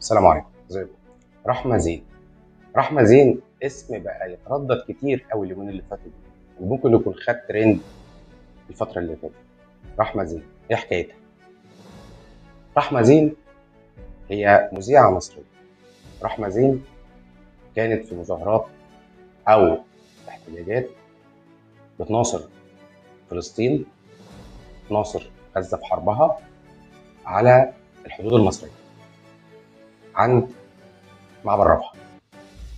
السلام عليكم، ازيكم؟ رحمة زين. رحمة زين اسم بقى يتردد كتير قوي اليومين اللي فاتوا دول، وممكن يكون خد ترند الفترة اللي فاتت. رحمة زين ايه حكايتها؟ رحمة زين هي مذيعة مصرية. رحمة زين كانت في مظاهرات أو احتجاجات بتناصر فلسطين، تناصر غزة في حربها على الحدود المصرية عند معبر رفح،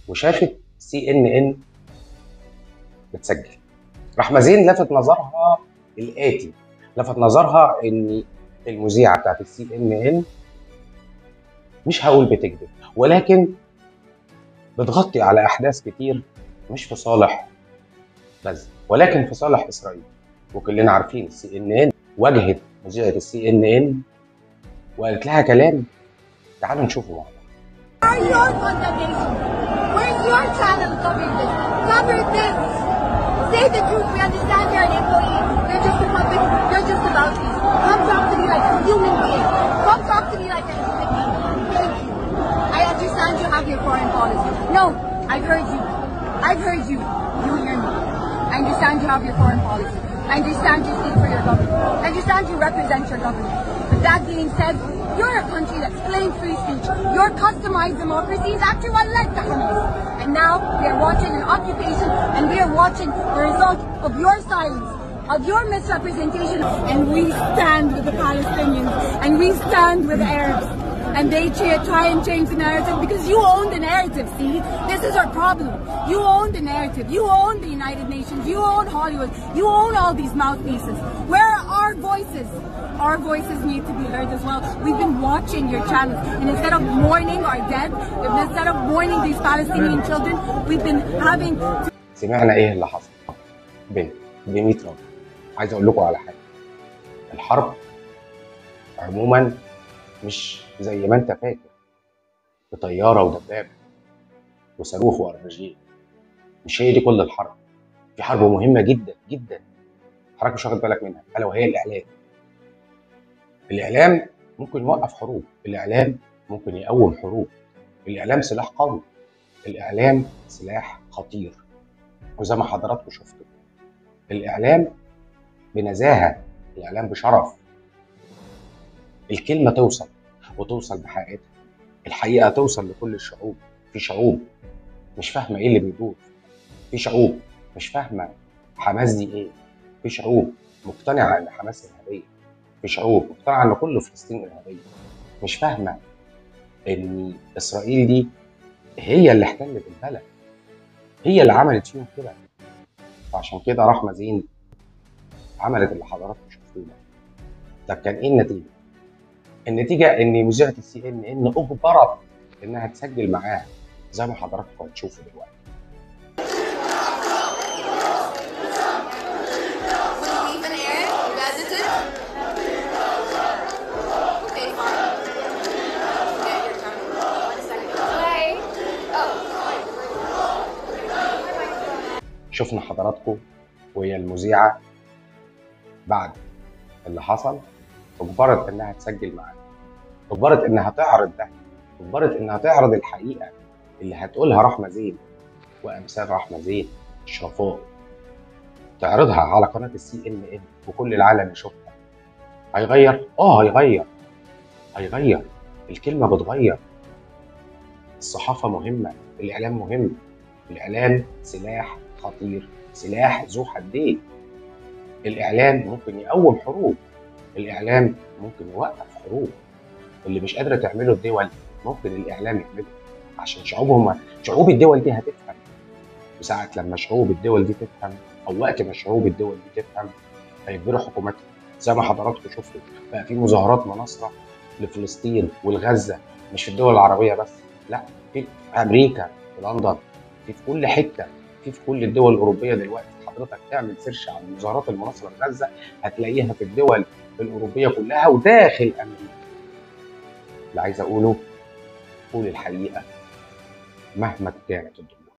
وشافت CNN بتسجل. رحمة زين لفت نظرها الآتي، لفت نظرها إن المذيعة بتاعت CNN مش هقول بتكذب، ولكن بتغطي على أحداث كتير مش في صالح غزة ولكن في صالح إسرائيل. وكلنا عارفين CNN واجهت مذيعة CNN وقالت لها كلام. تعالوا نشوفه مع بعض. Where are your condemnation? Where's your channel covering this? Cover this! Say the truth. We understand you're an employee. You're just a puppet. You're just a mouthpiece. Come talk to me like a human being. Come talk to me like a human being. Thank you. I understand you have your foreign policy. No, I've heard you. I've heard you. You hear me. I understand you have your foreign policy. I understand you speak for your government. I understand you represent your government. But that being said, you're a country that's claimed free speech. Your customized democracy is actually what led to Hamas. And now we are watching an occupation, and we are watching the result of your silence, of your misrepresentation. And we stand with the Palestinians, and we stand with Arabs. And they try and change the narrative because you own the narrative, see? This is our problem. You own the narrative. You own the United Nations. You own Hollywood. You own all these mouthpieces. Where are our voices? Our voices need to be heard as well. We've been watching your channels, and instead of mourning our dead, instead of mourning these Palestinian children, we've been having سمعنا ايه اللي حصل بين 100 راجل. عايز اقول لكم على حاجه، الحرب عموما مش زي ما انت فاكر بطياره ودبابه وصاروخ واربجيه. مش هي دي كل الحرب. في حرب مهمه جدا جدا حضرتك مش واخد بالك منها، الا وهي الاعلام. الاعلام ممكن يوقف حروب، الاعلام ممكن يقوم حروب، الاعلام سلاح قوي، الاعلام سلاح خطير. وزي ما حضراتكم شفتوا، الاعلام بنزاهه، الاعلام بشرف. الكلمه توصل وتوصل بحقيقتها، الحقيقه توصل لكل الشعوب. في شعوب مش فاهمه ايه اللي بيدور، في شعوب مش فاهمه حماس دي ايه، في شعوب مقتنعه ان حماس ارهابيه، في شعوب مقتنعه ان كل فلسطين ارهابيه، مش فاهمه ان اسرائيل دي هي اللي احتلت البلد، هي اللي عملت فيهم كده. وعشان كده رحمة زين عملت اللي حضراتكم شفتوه ده. طب كان ايه النتيجه؟ النتيجه ان مذيعه CNN اجبرت انها تسجل معاها زي ما حضراتكم هتشوفوا دلوقتي. شفنا حضراتكم وهي المذيعه بعد اللي حصل اجبرت انها تسجل معاها، اجبرت انها تعرض ده، اجبرت انها تعرض الحقيقه اللي هتقولها رحمة زين وامثال رحمة زين الشرفاء، تعرضها على قناه CNN وكل العالم يشوفها. هيغير؟ هيغير. الكلمه بتغير. الصحافه مهمه، الاعلام مهم، الاعلام سلاح خطير، سلاح ذو حدين. الاعلام ممكن يقوم حروب، الاعلام ممكن يوقف حروب. اللي مش قادره تعمله الدول ممكن الاعلام يعمله، عشان شعوب الدول دي هتفهم. وساعه لما شعوب الدول دي تفهم، او وقت ما شعوب الدول دي تفهم، هيجبروا حكوماتهم. زي ما حضراتكم شفتوا بقى في مظاهرات مناصره لفلسطين ولغزه، مش في الدول العربيه بس، لا، في امريكا، في لندن، في كل حته، في كل الدول الاوروبيه. دلوقتي حضرتك تعمل سيرش عن المظاهرات المناصره لغزه هتلاقيها في الدول الاوروبيه كلها وداخل امريكا. اللي عايز اقوله، قول الحقيقه مهما كانت الظروف.